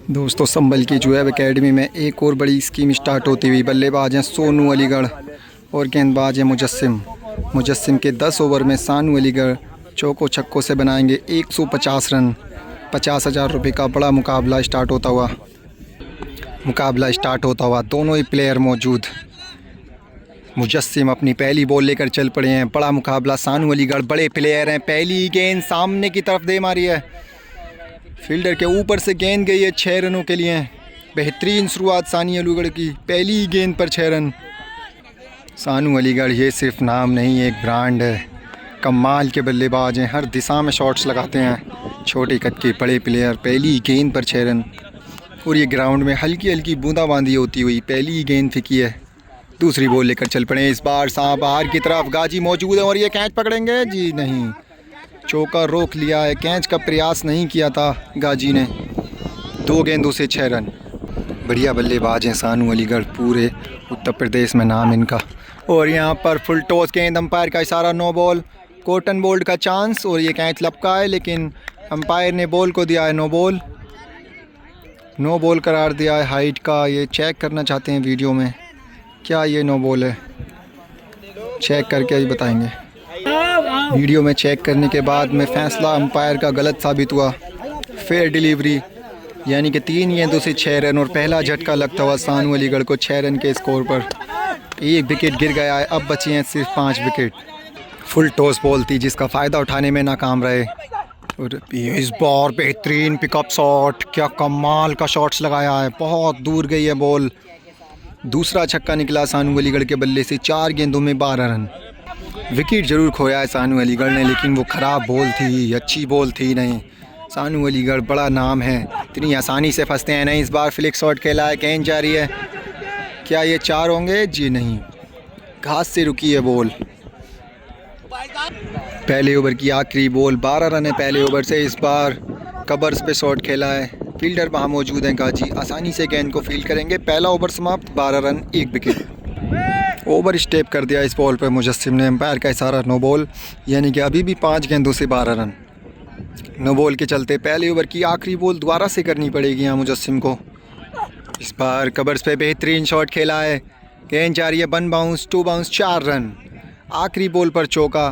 दोस्तों संभल की जुएब एकेडमी में एक और बड़ी स्कीम स्टार्ट होती हुई। बल्लेबाज हैं सोनू अलीगढ़ और गेंदबाज हैं मुजस्सिम के 10 ओवर में सानू अलीगढ़ चौकों छक्कों से बनाएंगे 150 रन। 50,000 रुपये का बड़ा मुकाबला स्टार्ट होता हुआ दोनों ही प्लेयर मौजूद। मुजस्सिम अपनी पहली बॉल लेकर चल पड़े हैं। बड़ा मुकाबला, सानू अलीगढ़ बड़े प्लेयर हैं। पहली गेंद सामने की तरफ दे मारी है, फील्डर के ऊपर से गेंद गई है 6 रनों के लिए। बेहतरीन शुरुआत सानू अलीगढ़ की, पहली गेंद पर 6 रन। सानू अलीगढ़ ये सिर्फ नाम नहीं, एक ब्रांड है। कमाल के बल्लेबाज हैं, हर दिशा में शॉट्स लगाते हैं। छोटे कद के बड़े प्लेयर, पहली गेंद पर 6 रन। और ये ग्राउंड में हल्की हल्की बूंदाबांदी होती हुई पहली गेंद फेंकी है। दूसरी बॉल लेकर चल पड़े। इस बार बाहर की तरफ गाजी मौजूद है और ये कैच पकड़ेंगे, जी नहीं, चौका रोक लिया है। कैच का प्रयास नहीं किया था गाजी ने। 2 गेंदों से 6 रन। बढ़िया बल्लेबाज हैं सानू अलीगढ़, पूरे उत्तर प्रदेश में नाम इनका। और यहाँ पर फुल टॉस गेंद, अंपायर का इशारा, नो बॉल। कॉटन बोल्ड का चांस और ये कैच लपका है, लेकिन अंपायर ने बॉल को दिया है नो बॉल करार दिया है। हाइट का ये चेक करना चाहते हैं वीडियो में, क्या ये नो बॉल है, चेक करके ही बताएंगे। वीडियो में चेक करने के बाद में फैसला अंपायर का गलत साबित हुआ। फेयर डिलीवरी, यानी कि 3 गेंदों से 6 रन और पहला झटका लगता हुआ सानू अलीगढ़ को 6 रन के स्कोर पर। 1 विकेट गिर गया है, अब बची हैं सिर्फ 5 विकेट। फुल टॉस बॉल थी जिसका फ़ायदा उठाने में नाकाम रहे। और इस बार बेहतरीन पिकअप शॉट, क्या कमाल का शॉट्स लगाया है, बहुत दूर गई है बॉल। दूसरा छक्का निकला सानू अलीगढ़ के बल्ले से, 4 गेंदों में 12 रन। विकेट ज़रूर खोया है सानू अलीगढ़ ने, लेकिन वो ख़राब बॉल थी, अच्छी बॉल थी नहीं। सानू अलीगढ़ बड़ा नाम है, इतनी आसानी से फंसते हैं नहीं। इस बार फ्लिक शॉट खेला है, गेंद जा रही है, क्या ये 4 होंगे, जी नहीं, घास से रुकी है बॉल। पहले ओवर की आखिरी बॉल, 12 रन है पहले ओवर से। इस बार कबर्स पे शॉट खेला है, फील्डर वहाँ मौजूद हैं गाजी, आसानी से गेंद को फील्ड करेंगे। पहला ओवर समाप्त, 12 रन 1 विकेट। ओवर स्टेप कर दिया इस बॉल पर मुजस्सिम ने, एम्पायर का इशारा नो बॉल, यानी कि अभी भी 5 गेंदों से 12 रन। नो बॉल के चलते पहले ओवर की आखिरी बॉल दोबारा से करनी पड़ेगी यहाँ मुजस्सिम को। इस बार कबर्स पे बेहतरीन शॉट खेला है, गेंद जा रही है 1 बाउंस 2 बाउंस 4 रन। आखिरी बॉल पर चौका।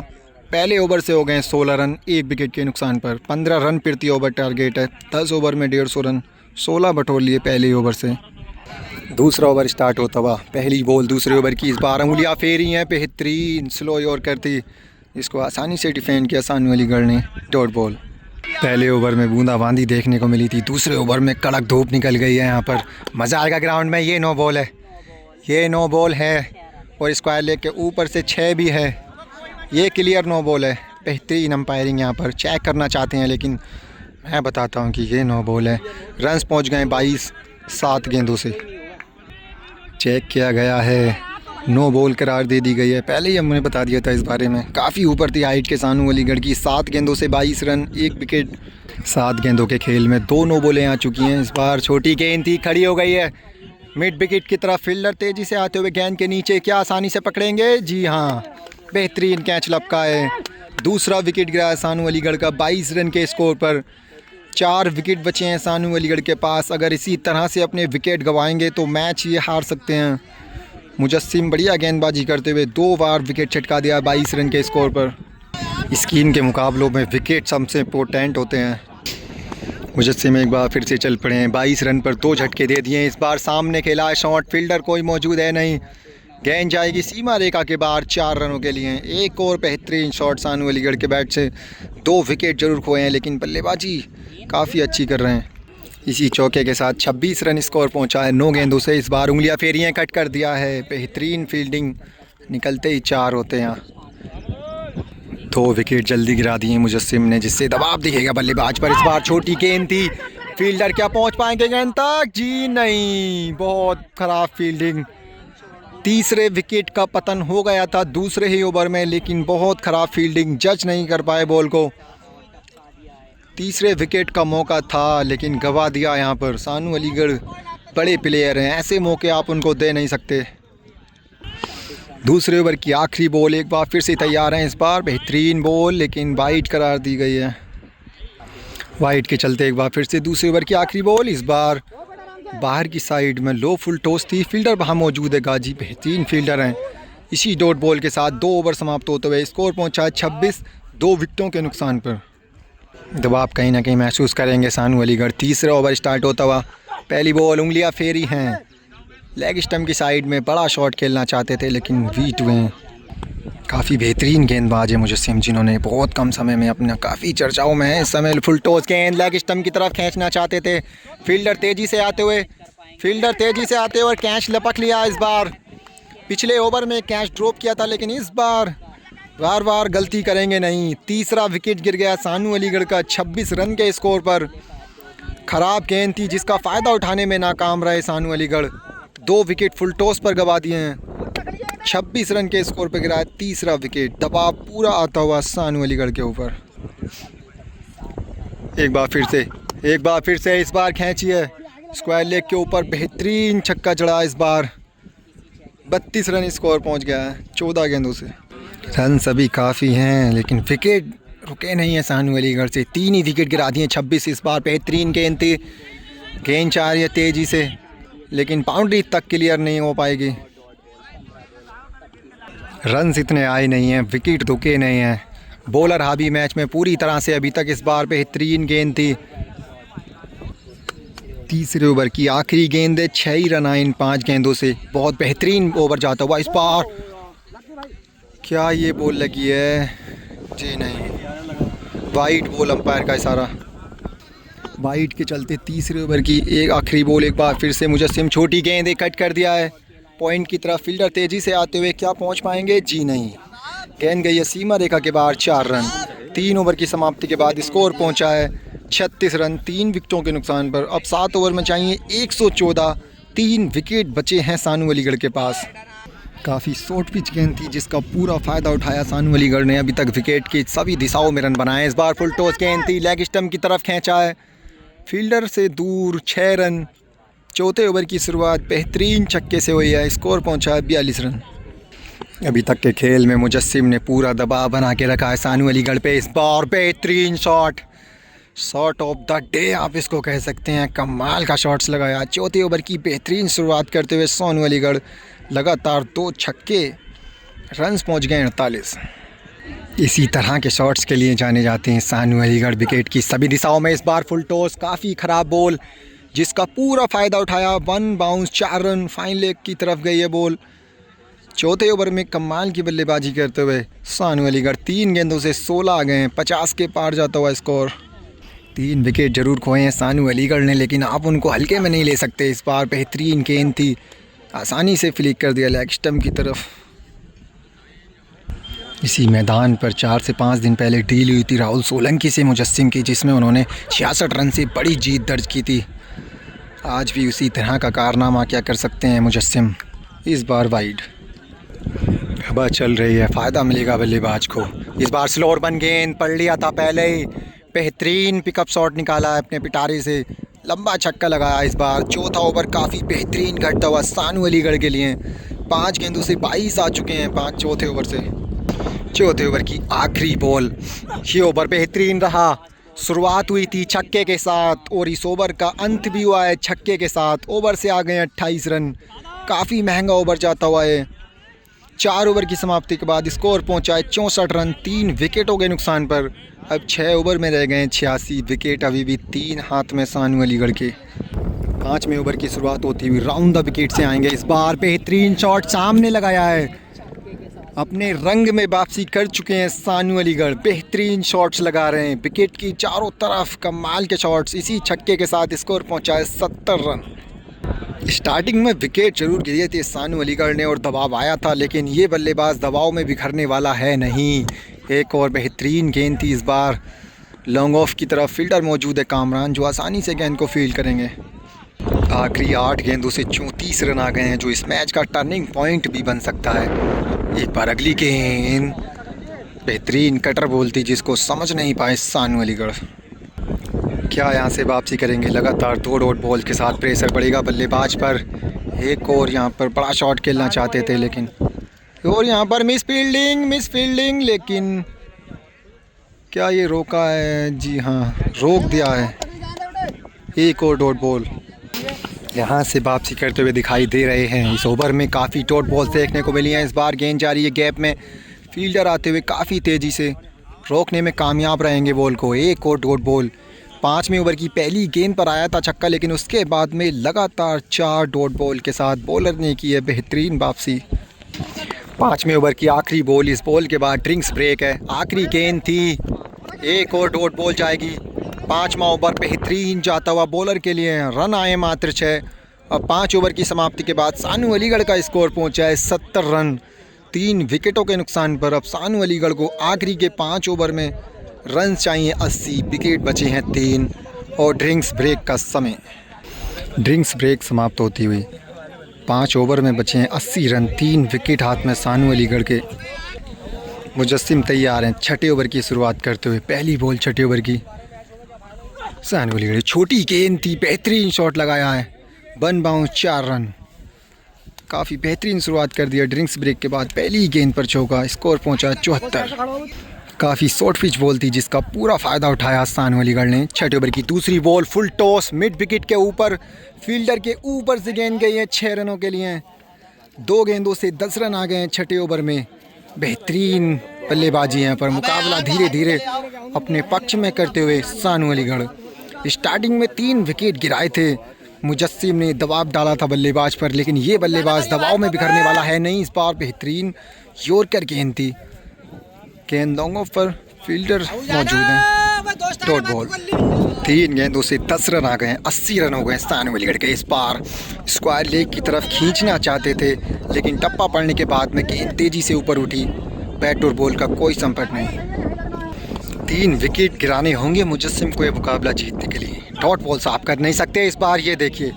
पहले ओवर से हो गए 16 रन 1 विकेट के नुकसान पर। 15 रन प्रति ओवर टारगेट है, 10 ओवर में 150 रन, 16 बटोर लिए पहले ओवर से। दूसरा ओवर स्टार्ट होता हुआ, पहली बॉल दूसरे ओवर की। इस बार उंगलियां फेरी हैं, बेहतरीन स्लो यॉर्कर थी, इसको आसानी से डिफेंड किया सानू अलीगढ़ ने, डॉट बॉल। पहले ओवर में बूंदाबांदी देखने को मिली थी, दूसरे ओवर में कड़क धूप निकल गई है। यहाँ पर मज़ा आएगा ग्राउंड में। ये नो बॉल है, ये नो बॉल है और स्क्वायर लेग के ऊपर से 6 भी है, ये क्लियर नो बॉल है। बेहतरीन अंपायरिंग यहाँ पर, चेक करना चाहते हैं लेकिन मैं बताता हूँ कि ये नो बॉल है। रन्स पहुँच गए 22 7 गेंदों से। चेक किया गया है, नो बॉल करार दे दी गई है। पहले ही हमने बता दिया था इस बारे में। काफ़ी ऊपर थी हाइट के सानू अलीगढ़ की। 7 गेंदों से 22 रन 1 विकेट। 7 गेंदों के खेल में 2 नो बॉलें आ चुकी हैं। इस बार छोटी गेंद थी, खड़ी हो गई है मिड विकेट की तरफ। फील्डर तेज़ी से आते हुए गेंद के नीचे, क्या आसानी से पकड़ेंगे, जी हाँ, बेहतरीन कैच लपका है। दूसरा विकेट गिरा है सानू अलीगढ़ का 22 रन के स्कोर पर। 4 विकेट बचे हैं सानू अलीगढ़ के पास। अगर इसी तरह से अपने विकेट गंवाएंगे तो मैच ये हार सकते हैं। मुजस्सिम बढ़िया गेंदबाजी करते हुए 2 बार विकेट छटका दिया 22 रन के स्कोर पर। स्कीन के मुकाबलों में विकेट सबसे इम्पोर्टेंट होते हैं। मुजस्सिम एक बार फिर से चल पड़े हैं, 22 रन पर 2 झटके दे दिए। इस बार सामने खेला है शॉट, फील्डर कोई मौजूद है नहीं, गेंद जाएगी सीमा रेखा के बाहर 4 रनों के लिए। एक और बेहतरीन शॉट सानू अलीगढ़ के बैट से। 2 विकेट जरूर खोए हैं लेकिन बल्लेबाजी काफ़ी अच्छी कर रहे हैं। इसी चौके के साथ 26 रन स्कोर पहुंचा है 9 गेंदों से। इस बार उंगलियां फेरियां कट कर दिया है, बेहतरीन फील्डिंग, निकलते ही 4 होते हैं। 2 विकेट जल्दी गिरा दिए मुजस्सिम ने, जिससे दबाव दिखेगा बल्लेबाज पर। इस बार छोटी गेंद थी, फील्डर क्या पहुंच पाएंगे गेंद तक, जी नहीं, बहुत ख़राब फील्डिंग। तीसरे विकेट का पतन हो गया था दूसरे ही ओवर में, लेकिन बहुत ख़राब फील्डिंग, जज नहीं कर पाए बॉल को। तीसरे विकेट का मौका था लेकिन गवा दिया यहाँ पर। सानू अलीगढ़ बड़े प्लेयर हैं, ऐसे मौके आप उनको दे नहीं सकते। दूसरे ओवर की आखिरी बॉल, एक बार फिर से तैयार हैं। इस बार बेहतरीन बॉल, लेकिन वाइड करार दी गई है। वाइट के चलते एक बार फिर से दूसरे ओवर की आखिरी बॉल। इस बार बाहर की साइड में लो फुल टॉस थी। फील्डर वहाँ मौजूद है, गाजी बेहतरीन फील्डर हैं। इसी डॉट बॉल के साथ 2 ओवर समाप्त होते हुए स्कोर पहुंचा है 26, 2 विकेटों के नुकसान पर। दबाव कहीं ना कहीं महसूस करेंगे सानू अलीगढ़। तीसरा ओवर स्टार्ट होता हुआ, पहली बॉल उंगलियां फेरी हैं। लेग स्टंप की साइड में बड़ा शॉट खेलना चाहते थे लेकिन बीट हुए। काफ़ी बेहतरीन गेंदबाज है मुजस्सिम, जिन्होंने बहुत कम समय में अपना काफ़ी चर्चाओं में है इस समय। फुल टॉस गेंद लेग स्टंप की तरफ खींचना चाहते थे। फील्डर तेज़ी से आते हुए कैच लपक लिया। इस बार पिछले ओवर में कैच ड्रॉप किया था लेकिन इस बार बार गलती करेंगे नहीं। तीसरा विकेट गिर गया सानू अलीगढ़ का 26 रन के स्कोर पर। ख़राब गेंद थी जिसका फ़ायदा उठाने में नाकाम रहे सानू अलीगढ़। 2 विकेट फुल टॉस पर गंवा दिए हैं। 26 रन के स्कोर पर गिरा है तीसरा विकेट। दबाव पूरा आता हुआ सानू अलीगढ़ के ऊपर। एक बार फिर से इस बार खींची है स्क्वायर लेग के ऊपर। बेहतरीन छक्का जड़ा इस बार। 32 रन स्कोर पहुंच गया है 14 गेंदों से। रन सभी काफ़ी हैं लेकिन विकेट रुके नहीं है सानू अलीगढ़ से। 3 ही विकेट गिरा दिए 26। इस बार बेहतरीन गेंद थी, गेंद चाह रही है तेज़ी से लेकिन बाउंड्री तक क्लियर नहीं हो पाएगी। रन्स इतने आए नहीं हैं, विकेट रुके नहीं हैं। बॉलर हावी मैच में पूरी तरह से अभी तक। इस बार बेहतरीन गेंद थी। तीसरे ओवर की आखिरी गेंद है। 6 ही रन आए इन 5 गेंदों से। बहुत बेहतरीन ओवर जाता हुआ। इस बार क्या ये बॉल लगी है? जी नहीं, वाइट बॉल, अंपायर का इशारा। वाइट के चलते तीसरे ओवर की एक आखिरी बॉल। एक बार फिर से मुजस्सिम, छोटी गेंद, एक कट कर दिया है पॉइंट की तरफ। फील्डर तेज़ी से आते हुए क्या पहुंच पाएंगे? जी नहीं, गेंद गई है सीमा रेखा के बाहर। 4 रन। 3 ओवर की समाप्ति के बाद स्कोर पहुंचा है 36 रन 3 विकेटों के नुकसान पर। अब 7 ओवर में चाहिए 114। 3 विकेट बचे हैं सानू अलीगढ़ के पास। काफ़ी शॉर्ट पिच गेंद थी जिसका पूरा फ़ायदा उठाया सानू अलीगढ़ ने। अभी तक विकेट की सभी दिशाओं में रन बनाए। इस बार फुल टॉस गेंद थी, लेग स्टंप की तरफ खींचा है फील्डर से दूर। 6 रन। चौथे ओवर की शुरुआत बेहतरीन छक्के से हुई है। स्कोर पहुंचा है 42 रन। अभी तक के खेल में मुजस्सिम ने पूरा दबाव बना के रखा है सानू अलीगढ़ पे। इस बार बेहतरीन शॉट ऑफ द डे आप इसको कह सकते हैं। कमाल का शॉट्स लगाया। चौथे ओवर की बेहतरीन शुरुआत करते हुए सानू अलीगढ़ लगातार 2 छक्के, रन्स पहुंच गए 48। इसी तरह के शॉट्स के लिए जाने जाते हैं सानू अलीगढ़। विकेट की सभी दिशाओं में। इस बार फुल टॉस, काफ़ी ख़राब बॉल जिसका पूरा फ़ायदा उठाया। 1 बाउंस, 4 रन। फाइन लेग की तरफ गई है बॉल। चौथे ओवर में कमाल की बल्लेबाजी करते हुए सानू अलीगढ़ 3 गेंदों से 16 आ गए हैं। 50 के पार जाता हुआ स्कोर। 3 विकेट जरूर खोए हैं सानू अलीगढ़ ने लेकिन आप उनको हल्के में नहीं ले सकते। इस बार बेहतरीन गेंद थी, आसानी से फ्लिक कर दिया लेग स्टंप की तरफ। इसी मैदान पर 4 से 5 दिन पहले डील हुई थी राहुल सोलंकी से मुजस्सिम की, जिसमें उन्होंने 66 रन से बड़ी जीत दर्ज की थी। आज भी उसी तरह का कारनामा क्या कर सकते हैं मुजस्सिम। इस बार वाइड। हवा चल रही है, फ़ायदा मिलेगा बल्लेबाज को। इस बार स्लोअर बन गेंद पढ़ लिया था पहले ही। बेहतरीन पिकअप शॉट निकाला है अपने पिटारे से, लंबा छक्का लगाया। इस बार चौथा ओवर काफ़ी बेहतरीन घटता हुआ सानू अलीगढ़ के लिए। 5 गेंदों से 22 आ चुके हैं चौथे ओवर से। चौथे ओवर की आखिरी बॉल। ये ओवर बेहतरीन रहा। शुरुआत हुई थी छक्के के साथ और इस ओवर का अंत भी हुआ है छक्के के साथ। ओवर से आ गए 28 रन। काफ़ी महंगा ओवर जाता हुआ है। 4 ओवर की समाप्ति के बाद स्कोर पहुंचा है 64 रन 3 विकेटों के नुकसान पर। अब 6 ओवर में रह गए 86 विकेट। अभी भी 3 हाथ में सानू अलीगढ़ के। 5वें ओवर की शुरुआत होती हुई राउंड द विकेट से आएंगे। इस बार बेहतरीन शॉट सामने लगाया है। अपने रंग में वापसी कर चुके हैं सानू अलीगढ़। बेहतरीन शॉट्स लगा रहे हैं विकेट की चारों तरफ। कमाल के शॉट्स। इसी छक्के के साथ स्कोर पहुंचा है 70 रन। स्टार्टिंग में विकेट जरूर गिरे थे सानू अलीगढ़ ने और दबाव आया था लेकिन ये बल्लेबाज दबाव में बिखरने वाला है नहीं। एक और बेहतरीन गेंद थी इस बार लॉन्ग ऑफ की तरफ। फील्डर मौजूद है कामरान जो आसानी से गेंद को फील्ड करेंगे। आखिरी 8 गेंदों से 34 रन आ गए हैं जो इस मैच का टर्निंग पॉइंट भी बन सकता है। एक बार अगली गेंद बेहतरीन कटर बॉल थी जिसको समझ नहीं पाए सानू अलीगढ़। क्या यहाँ से वापसी करेंगे? लगातार 2 डॉट बॉल के साथ प्रेशर बढ़ेगा बल्लेबाज पर। एक और यहाँ पर बड़ा शॉट खेलना चाहते थे लेकिन और यहाँ पर मिस फील्डिंग लेकिन क्या ये रोका है? जी हाँ, रोक दिया है। एक और डॉट बॉल यहाँ से वापसी करते हुए दिखाई दे रहे हैं। इस ओवर में काफ़ी डॉट बॉल देखने को मिली हैं। इस बार गेंद जा रही है गैप में, फील्डर आते हुए काफ़ी तेज़ी से रोकने में कामयाब रहेंगे बॉल को। एक और डॉट बॉल। 5वें ओवर की पहली गेंद पर आया था छक्का, लेकिन उसके बाद में लगातार 4 डॉट बॉल के साथ बॉलर ने की है बेहतरीन वापसी। 5वें ओवर की आखिरी बॉल। इस बॉल के बाद ड्रिंक्स ब्रेक है। आखिरी गेंद थी, एक और डॉट बॉल जाएगी। 5वां ओवर बेहतरीन जाता हुआ बॉलर के लिए। रन आए मात्र 6 और 5 ओवर की समाप्ति के बाद सानू अलीगढ़ का स्कोर पहुंचा है 70 रन 3 विकेटों के नुकसान पर। अब सानू अलीगढ़ को आखिरी के 5 ओवर में रन चाहिए 80, विकेट बचे हैं 3 और ड्रिंक्स ब्रेक का समय। ड्रिंक्स ब्रेक समाप्त होती हुई 5 ओवर में बचे हैं 80 रन, 3 विकेट हाथ में सानू अलीगढ़ के। मुजस्सिम तैयार हैं 6ठे ओवर की शुरुआत करते हुए। पहली बॉल 6ठे ओवर की। सानू अलीगढ़ छोटी गेंद थी, बेहतरीन शॉट लगाया है, 1 बाउंस 4 रन। काफ़ी बेहतरीन शुरुआत कर दिया ड्रिंक्स ब्रेक के बाद। पहली गेंद पर चौका, स्कोर पहुंचा 74। काफ़ी शॉर्ट पिच बॉल थी जिसका पूरा फ़ायदा उठाया सानू अलीगढ़ ने। 6ठे ओवर की दूसरी ball, full toss mid wicket के ऊपर, फील्डर के ऊपर से गेंद गई है 6 रनों के लिए। 2 गेंदों से 10 रन आ गए हैं 6ठे ओवर में। बेहतरीन बल्लेबाजी है, पर मुकाबला धीरे धीरे अपने पक्ष में करते हुए सानू अलीगढ़। स्टार्टिंग में 3 विकेट गिराए थे, मुजस्सिम ने दबाव डाला था बल्लेबाज पर, लेकिन ये बल्लेबाज दबाव में बिखरने वाला है नहीं। इस बार बेहतरीन यॉर्कर गेंद थी, गेंद लॉन्ग पर फील्डर मौजूद हैं। Dot ball. 3 गेंदों से 10 रन आ गए हैं, 80 रन हो गए सानू अलीगढ़ के। इस बार स्क्वायर लेग की तरफ खींचना चाहते थे, लेकिन टप्पा पड़ने के बाद में गेंद तेज़ी से ऊपर उठी। बैट और बॉल का कोई संपर्क नहीं। 3 विकेट गिराने होंगे मुजस्सिम को ये मुकाबला जीतने के लिए। डॉट बॉल साफ कर नहीं सकते इस बार। ये देखिए,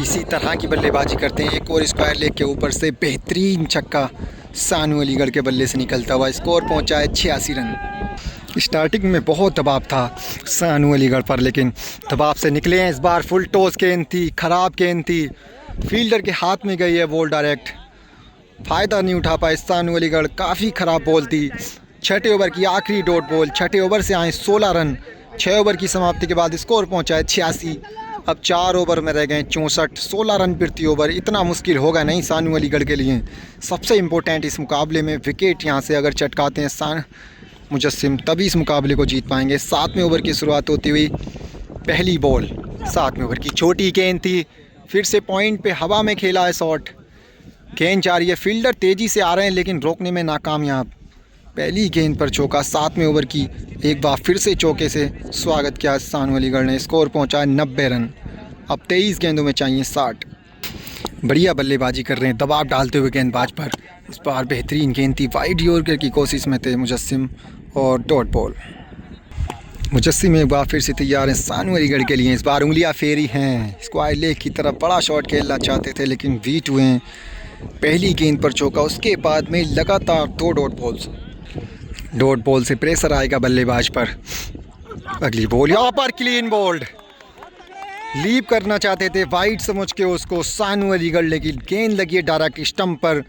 इसी तरह की बल्लेबाजी करते हैं। एक और स्क्वायर लेग के ऊपर से बेहतरीन छक्का सानू अलीगढ़ के बल्ले से निकलता हुआ। स्कोर पहुंचा है 86 रन। स्टार्टिंग में बहुत दबाव था सानू अलीगढ़ पर, लेकिन दबाव से निकले हैं। इस बार फुल टॉस गेंद थी, ख़राब गेंद थी, फील्डर के हाथ में गई है बॉल डायरेक्ट। फ़ायदा नहीं उठा पाए सानू अलीगढ़, काफ़ी ख़राब बॉल थी। 6ठे ओवर की आखिरी डॉट बॉल। 6ठे ओवर से आए 16 रन। 6 ओवर की समाप्ति के बाद स्कोर पहुंचा है 86। अब 4 ओवर में रह गए 64। 16 रन प्रति ओवर, इतना मुश्किल होगा नहीं सानू अलीगढ़ के लिए। सबसे इम्पोर्टेंट इस मुकाबले में विकेट यहाँ से अगर चटकाते हैं मुजस्सिम, तभी इस मुकाबले को जीत पाएंगे। 7वें ओवर की शुरुआत होती हुई पहली बॉल। 7वें ओवर की छोटी गेंद थी, फिर से पॉइंट पे हवा में खेला है शॉट। गेंद जा रही है, फील्डर तेज़ी से आ रहे हैं लेकिन रोकने में नाकामयाब। पहली गेंद पर चौका। 7वें ओवर की एक बार फिर से चौके से स्वागत किया सानू अलीगढ़ ने। स्कोर पहुंचा है 90 रन। अब 23 गेंदों में चाहिए 60। बढ़िया बल्लेबाजी कर रहे हैं दबाव डालते हुए गेंदबाज पर। इस बार बेहतरीन गेंद थी, वाइड यॉर्कर की कोशिश में थे मुजस्सिम और डॉट बॉल। मुजस्सिम एक बार फिर से तैयार हैं सानू अलीगढ़ के लिए। इस बार उंगलियां फेरी हैं, स्क्वायर लेग की तरफ बड़ा शॉट खेलना चाहते थे लेकिन बीट हुए हैं। पहली गेंद पर चौका, उसके बाद में लगातार 2 डॉट बॉल्स। डॉट बॉल से प्रेशर आएगा बल्लेबाज पर। अगली बॉल यहाँ पर क्लीन बोल्ड। लीप करना चाहते थे वाइड समझ के उसको सानू अलीगढ़, लेकिन गेंद लगी है डायरेक्ट स्टंप पर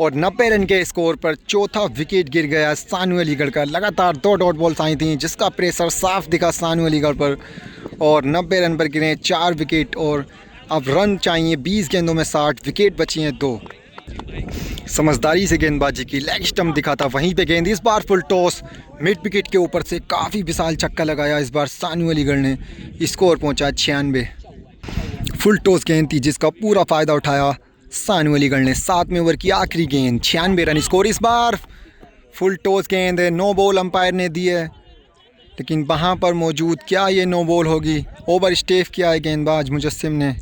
और 90 रन के स्कोर पर चौथा विकेट गिर गया सानू अलीगढ़ का। लगातार 2 डॉट बॉल्स आई थी जिसका प्रेशर साफ दिखा सानू अलीगढ़ पर और 90 रन पर गिरे 4 विकेट। और अब रन चाहिए 20 गेंदों में 60, विकेट बची हैं 2। समझदारी से गेंदबाजी की, लेग स्टंप दिखा था वहीं पे गेंद। इस बार फुल टॉस मिड विकेट के ऊपर से काफ़ी विशाल छक्का लगाया इस बार सानू अलीगढ़ ने। स्कोर पहुंचा 96। फुल टॉस गेंद थी जिसका पूरा फ़ायदा उठाया सानू अलीगढ़ ने। 7वें ओवर की आखिरी गेंद, 96 रन स्कोर। इस बार फुल टॉस गेंद है, नो बॉल अंपायर ने दी है, लेकिन वहाँ पर मौजूद क्या ये नो बॉल होगी? ओवर स्टेप किया है गेंदबाज मुजस्सिम ने,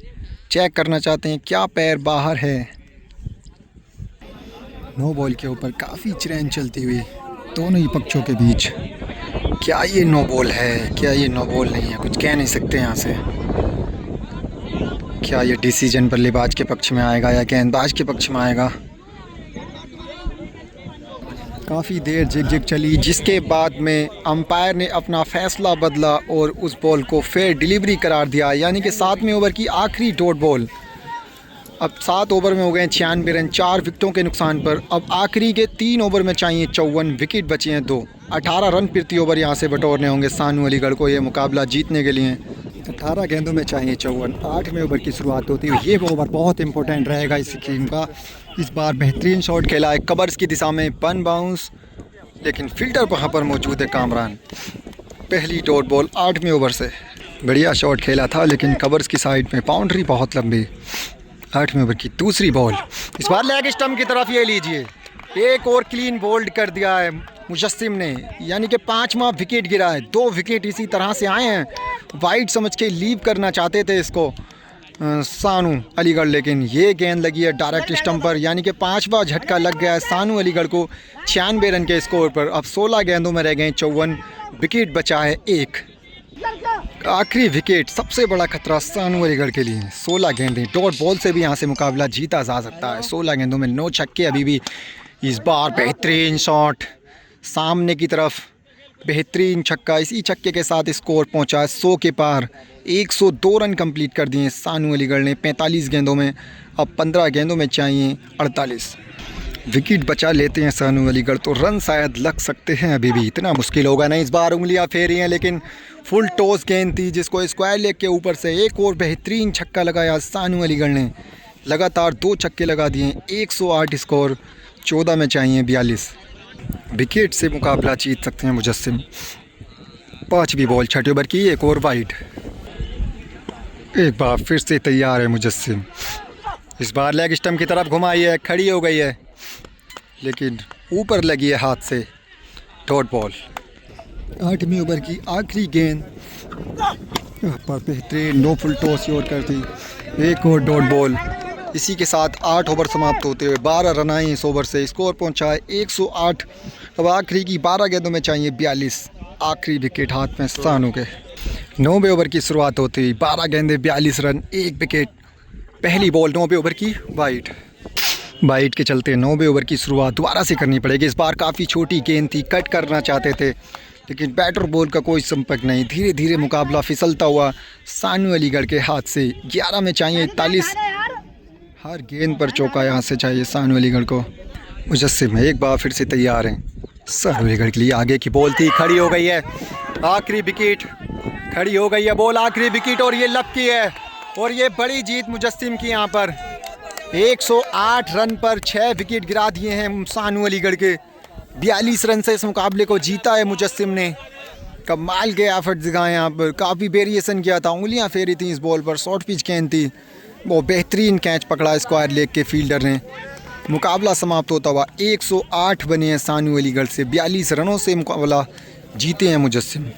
चेक करना चाहते हैं क्या पैर बाहर है। नो बॉल के ऊपर काफ़ी चरैन चलती हुई दोनों ही पक्षों के बीच। क्या ये नो बॉल है, क्या ये नो बॉल नहीं है, कुछ कह नहीं सकते यहाँ से। क्या ये डिसीजन बल्लेबाज के पक्ष में आएगा या गेंदबाज के पक्ष में आएगा? काफ़ी देर जिग चली जिसके बाद में अंपायर ने अपना फ़ैसला बदला और उस बॉल को फेयर डिलीवरी करार दिया, यानी कि 7वें ओवर की आखिरी डॉट बॉल। अब 7 ओवर में हो गए 96 रन 4 विकेटों के नुकसान पर। अब आखिरी के 3 ओवर में चाहिए 54, विकेट बचे हैं 2। 18 रन प्रति ओवर यहाँ से बटोरने होंगे सानू अलीगढ़ को ये मुकाबला जीतने के लिए। 18 गेंदों में चाहिए 54। 8वें ओवर की शुरुआत होती है। ये ओवर बहुत इंपॉर्टेंट रहेगा इस टीम का। इस बार बेहतरीन शॉट खेला है कवर्स की दिशा में, 1 बाउंस, लेकिन फील्डर वहाँ पर मौजूद है कामरान। पहली डॉट बॉल 8वें ओवर से। बढ़िया शॉट खेला था लेकिन कवर्स की साइड में बाउंड्री बहुत लंबी। 8वें ओवर की दूसरी बॉल, इस बार लेग स्टंप की तरफ ये लीजिए, एक और क्लीन बोल्ड कर दिया है मुजस्सिम ने, यानी कि 5वां विकेट गिरा है। 2 विकेट इसी तरह से आए हैं। वाइड समझ के लीव करना चाहते थे इसको सानू अलीगढ़, लेकिन ये गेंद लगी है डायरेक्ट स्टंप पर, यानी कि 5वां झटका लग गया है सानू अलीगढ़ को 96 रन के स्कोर पर। अब 16 गेंदों में रह गए 54, विकेट बचा है 1। आखिरी विकेट सबसे बड़ा खतरा सानू अलीगढ़ के लिए। 16 गेंदें, डॉट बॉल से भी यहाँ से मुकाबला जीता जा सकता है। 16 गेंदों में 9 छक्के अभी भी। इस बार बेहतरीन शॉट सामने की तरफ, बेहतरीन छक्का। इसी छक्के के साथ स्कोर पहुंचा है 100 के पार। 102 रन कंप्लीट कर दिए सानू अलीगढ़ ने 45 गेंदों में। अब 15 गेंदों में चाहिए 48। विकेट बचा लेते हैं सानू अलीगढ़ तो रन शायद लग सकते हैं, अभी भी इतना मुश्किल होगा नहीं। इस बार उंगलियां फेरी हैं, लेकिन फुल टॉस गेंद थी जिसको स्क्वायर लेग के ऊपर से एक और बेहतरीन छक्का लगाया सानू अलीगढ़ ने। लगातार 2 छक्के लगा दिए। 108 स्कोर, 14 में चाहिए 42। विकेट से मुकाबला जीत सकते हैं मुजस्सिम। 5वीं बॉल 6 ओवर की, एक और वाइड। एक बार फिर से तैयार है मुजस्सिम। इस बार लेग स्टंप की तरफ घुमाई है, खड़ी हो गई है, लेकिन ऊपर लगी है हाथ से। डॉट बॉल 8वीं ओवर की आखिरी गेंद पर बेहतरीन नो फुल टॉस शॉट कर दी। एक और डॉट बॉल। इसी के साथ 8 ओवर समाप्त होते हुए 12 रन आए इस ओवर से। स्कोर पहुंचा है 108। अब आखिरी की 12 गेंदों में चाहिए 42। आखिरी विकेट हाथ में सानू के। 9वें ओवर की शुरुआत होती हुई 12 गेंदें 42 रन 1 विकेट। पहली बॉल 9वें ओवर की वाइड के चलते 9वें ओवर की शुरुआत दोबारा से करनी पड़ेगी। इस बार काफ़ी छोटी गेंद थी, कट करना चाहते थे, लेकिन बैटर बॉल का कोई संपर्क नहीं। धीरे धीरे मुकाबला फिसलता हुआ सानू अलीगढ़ के हाथ से। 11 में चाहिए 41। हर गेंद पर चौका यहाँ से चाहिए सानू अलीगढ़ को। मुजस्सिम एक बार फिर से तैयार हैं सानू अलीगढ़ के लिए। आगे की बॉल थी, खड़ी हो गई है। आखिरी विकेट, खड़ी हो गई है बॉल, आखिरी विकेट, और ये लपकी है। और ये बड़ी जीत मुजस्सिम की यहाँ पर। 108 रन पर 6 विकेट गिरा दिए हैं सानू अलीगढ़ के। 42 रन से इस मुकाबले को जीता है मुजस्सिम ने। कमाल के एफर्ट दिखाए यहाँ पर, काफ़ी वेरिएशन किया था, उंगलियाँ फेरी थी इस बॉल पर। शॉर्ट पिच गेंद थी, वो बेहतरीन कैच पकड़ा स्क्वायर लेग के फील्डर ने। मुकाबला समाप्त होता हुआ 108 बने हैं सानू अलीगढ़ से। 42 रनों से मुकाबला जीते हैं मुजस्सिम।